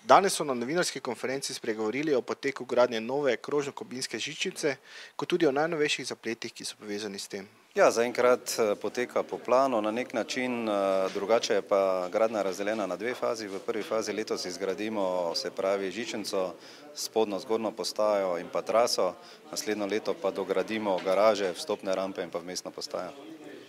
Danes so na novinarski konferenci spregovorili o poteku gradnje nove krožno-kombinske žičnice, kot tudi o najnovejših zapletih, ki so povezani s tem. Ja, zaenkrat poteka po planu, na nek način, drugače je pa gradnja razdeljena na dve fazi. V prvi fazi letos izgradimo, se pravi, žičnico, spodnjo zgornjo postajo in pa traso, naslednjo leto pa dogradimo garaže, vstopne rampe in pa vmesno postajo.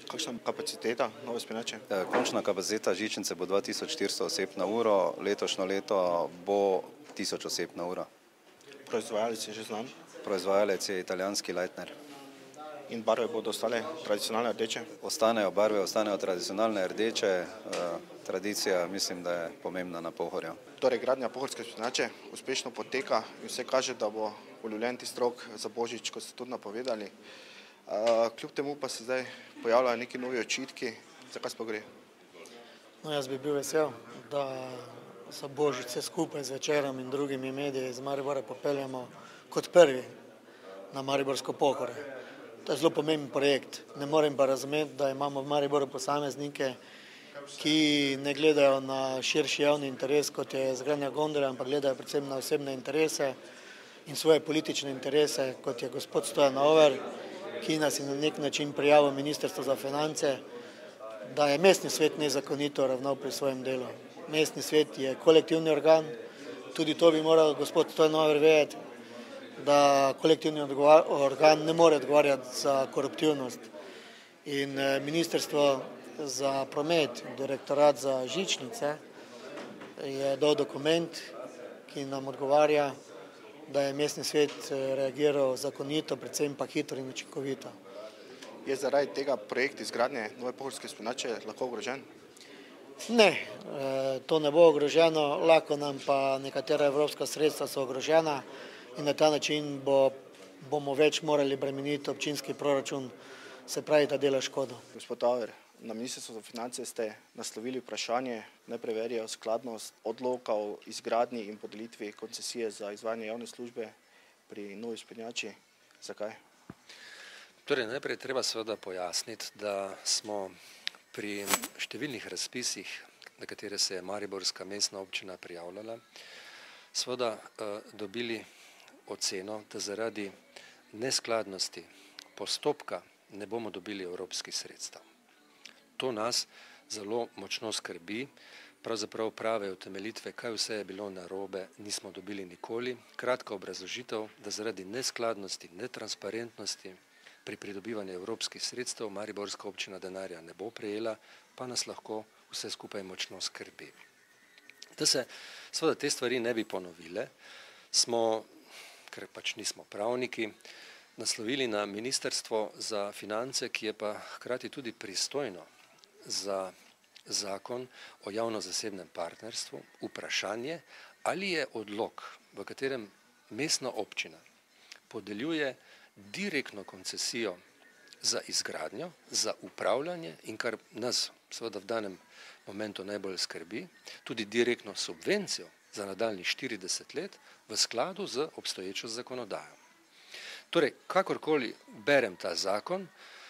Kakšna kapaciteta nove vzpenjače? Končna kapaciteta žičnice bo 2400 oseb na uro, letošnjo leto bo 1000 oseb na uro. Proizvajalec je že znan? Proizvajalec je italijanski Leitner. In barve bodo ostale tradicionalne rdeče? Ostanejo barve, ostanejo tradicionalne rdeče, tradicija mislim, da je pomembna na Pohorju. Torej, gradnja pohorske vzpenjače uspešno poteka in vse kaže, da bo ulovljen tisti rok za Božič, kot ste tudi napovedali. Kljub temu pa se zdaj pojavljajo neki novi očitki. Zakaj sploh gre? No, jaz bi bil vesel, da se Božič vse skupaj z Večerom in drugimi mediji iz Maribora popeljamo kot prvi na Mariborsko Pohorje. To je zelo pomemben projekt. Ne morem pa razumeti, da imamo v Mariboru posameznike, ki ne gledajo na širši javni interes, kot je zgradnja gondole, ampak gledajo predvsem na osebne interese in svoje politične interese, kot je gospod Stojan Over, ki nas je na nek način prijavil Ministrstvo za finance, da je mestni svet nezakonito ravnal pri svojem delu. Mestni svet je kolektivni organ, tudi to bi moral gospod Stojan Over vedeti, da kolektivni organ ne more odgovarjati za koruptivnost. In Ministrstvo za promet, direktorat za žičnice je dal dokument, ki nam odgovarja, da je mestni svet reagiral zakonito, predvsem pa hitro in učinkovito. Je zaradi tega projekt izgradnje nove pohorske vzpenjače lahko ogrožen? Ne, to ne bo ogroženo, lahko nam pa nekatera evropska sredstva so ogrožena in na ta način bomo več morali bremeniti občinski proračun, se pravi, da dela škodo. Gospod Over, na Ministrstvu za finance ste naslovili vprašanje, naj preverijo skladnost odloka o izgradnji in podelitvi koncesije za izvajanje javne službe pri novi vzpenjači. Zakaj? Torej, najprej treba seveda pojasniti, da smo pri številnih razpisih, na katere se je Mariborska mestna občina prijavljala, seveda dobili oceno, da zaradi neskladnosti postopka ne bomo dobili evropskih sredstev. To nas zelo močno skrbi, pravzaprav prave utemeljitve, kaj vse je bilo narobe, nismo dobili nikoli. Kratka obrazložitev, da zaradi neskladnosti, netransparentnosti pri pridobivanju evropskih sredstev Mariborska občina denarja ne bo prejela, pa nas lahko vse skupaj močno skrbi. Da se seveda te stvari ne bi ponovile, smo, ker pač nismo pravniki, naslovili na Ministrstvo za finance, ki je pa hkrati tudi pristojno za zakon o javno-zasebnem partnerstvu, vprašanje, ali je odlok, v katerem mestna občina podeljuje direktno koncesijo za izgradnjo, za upravljanje in kar nas seveda v danem momentu najbolj skrbi, tudi direktno subvencijo za nadaljnjih 40 let v skladu z obstoječo zakonodajo. Torej, kakorkoli berem ta zakon,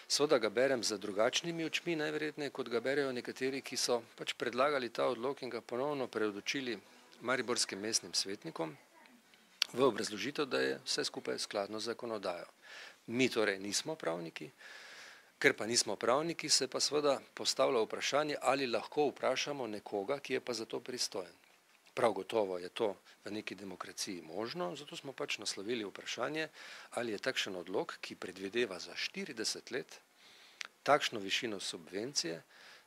seveda ga berem z drugačnimi očmi, najverjetneje, kot ga berejo nekateri, ki so pač predlagali ta odlok in ga ponovno predočili mariborskim mestnim svetnikom v obrazložitev, da je vse skupaj skladno z zakonodajo. Mi torej nismo pravniki, ker pa nismo pravniki, se pa seveda postavlja vprašanje, ali lahko vprašamo nekoga, ki je pa za to pristojen. Prav gotovo je to v neki demokraciji možno, zato smo pač naslovili vprašanje, ali je takšen odlok, ki predvideva za 40 let takšno višino subvencije,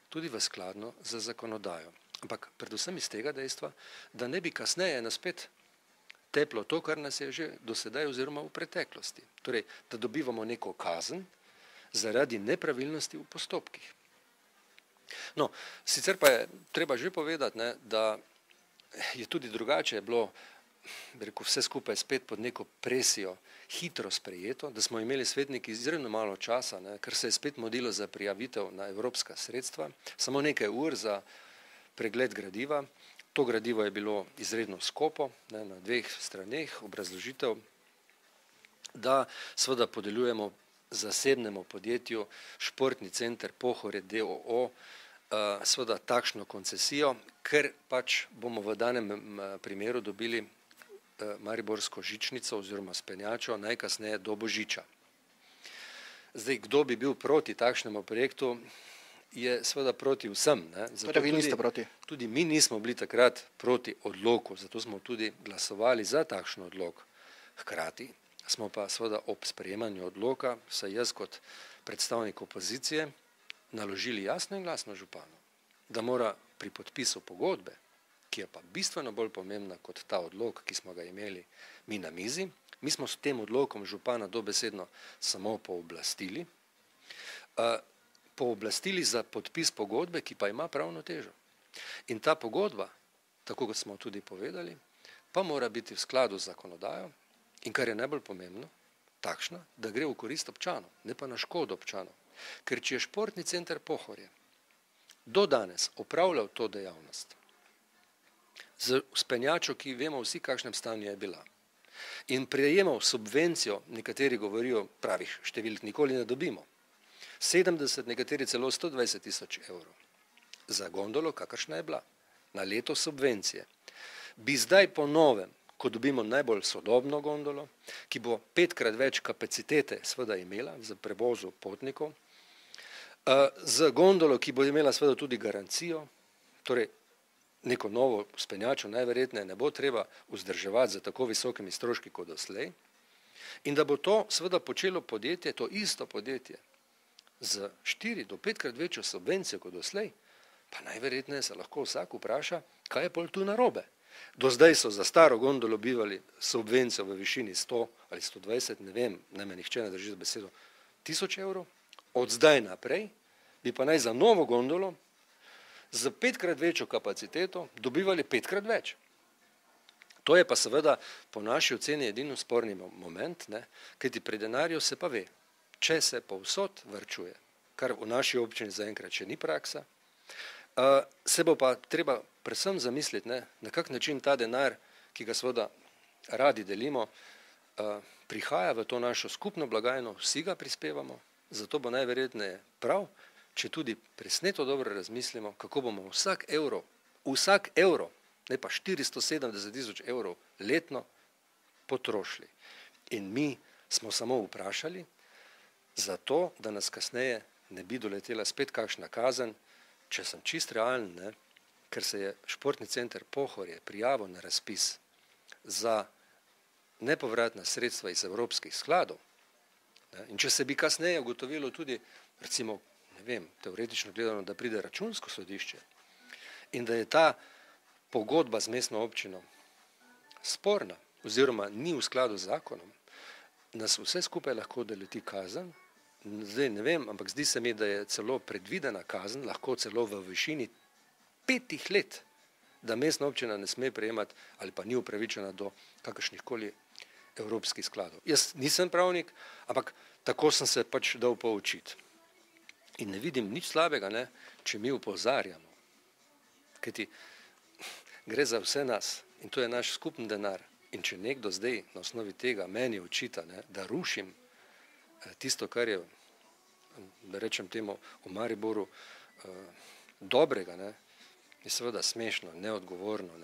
tudi v skladno z zakonodajo. Ampak predvsem iz tega dejstva, da ne bi kasneje naspet teplo to, kar nas je že do sedaj oziroma v preteklosti. Torej, da dobivamo neko kazen zaradi nepravilnosti v postopkih. No, sicer pa je treba že povedati, ne, da je tudi drugače bilo, bi rekel, vse skupaj spet pod neko presijo hitro sprejeto, da smo imeli svetniki izredno malo časa, ne, ker se je spet modilo za prijavitev na evropska sredstva, samo nekaj ur za pregled gradiva. To gradivo je bilo izredno skopo, ne, na 2 straneh, obrazložitev, da seveda podeljujemo zasebnemu podjetju Športni center Pohorje d.o.o. seveda takšno koncesijo, ker pač bomo v danem primeru dobili mariborsko žičnico oziroma spenjačo najkasneje do Božiča. Zdaj, kdo bi bil proti takšnemu projektu, je seveda proti vsem. Torej vi niste proti? Tudi mi nismo bili takrat proti odloku, zato smo tudi glasovali za takšen odlok. Hkrati smo pa seveda ob sprejemanju odloka, saj jaz kot predstavnik opozicije, naložili jasno in glasno županu, da mora pri podpisu pogodbe, ki je pa bistveno bolj pomembna kot ta odlok, ki smo ga imeli mi na mizi, mi smo s tem odlokom župana dobesedno samo pooblastili, pooblastili za podpis pogodbe, ki pa ima pravno težo. In ta pogodba, tako kot smo tudi povedali, pa mora biti v skladu z zakonodajo in kar je najbolj pomembno, takšna, da gre v korist občanov, ne pa na škodo občanov. Ker če je športni center Pohorje do danes opravljal to dejavnost z vzpenjačo, ki vemo vsi, kakšnem stanju je bila, in prejemal subvencijo, nekateri govorijo, pravih številk nikoli ne dobimo, 70, nekateri celo 120 tisoč evrov za gondolo, kakršna je bila, na leto subvencije. Bi zdaj po novem, ko dobimo najbolj sodobno gondolo, ki bo 5-krat več kapacitete seveda imela za prevozu potnikov, z gondolo, ki bo imela seveda tudi garancijo, torej neko novo vzpenjačo najverjetneje ne bo treba vzdrževati za tako visokimi stroški kot doslej, in da bo to seveda počelo podjetje, to isto podjetje, z 4 do 5-krat večjo subvencijo kot doslej, pa najverjetneje se lahko vsak vpraša, kaj je pol tu narobe. Do zdaj so za staro gondolo bivali subvencijo v višini 100 ali 120, ne vem, naj me nihče ne drži za besedo, 1000 evrov, od zdaj naprej bi pa naj za novo gondolo z 5-krat večjo kapaciteto dobivali 5-krat več. To je pa seveda po naši oceni edino sporni moment, kajti pri denarju se pa ve, če se povsod varčuje, kar v naši občini zaenkrat še ni praksa, se bo pa treba predvsem zamisliti, na kak način ta denar, ki ga seveda radi delimo, prihaja v to našo skupno blagajno, vsi ga prispevamo, zato bo najverjetneje prav, če tudi presneto dobro razmislimo, kako bomo vsak evro, ne pa 470 tisoč evrov letno potrošili. In mi smo samo vprašali, zato, da nas kasneje ne bi doletela spet kakšna kazen, če sem čist realen, ker se je športni center Pohorje prijavil na razpis za nepovratna sredstva iz evropskih skladov, in če se bi kasneje ugotovilo tudi, recimo, ne vem, teoretično gledano, da pride računsko sodišče in da je ta pogodba z mestno občino sporna oziroma ni v skladu z zakonom, nas vse skupaj lahko doleti kazen. Zdaj ne vem, ampak zdi se mi, da je celo predvidena kazen, lahko celo v višini 5 let, da mestna občina ne sme prejemati ali pa ni upravičena do kakršnihkoli evropskih skladov. Jaz nisem pravnik, ampak tako sem se pač dal poučiti. In ne vidim nič slabega, če mi opozarjamo, kajti gre za vse nas in to je naš skupen denar. In če nekdo zdaj na osnovi tega meni očita, da rušim tisto, kar je, da rečem temu, v Mariboru dobrega, je seveda smešno, neodgovorno.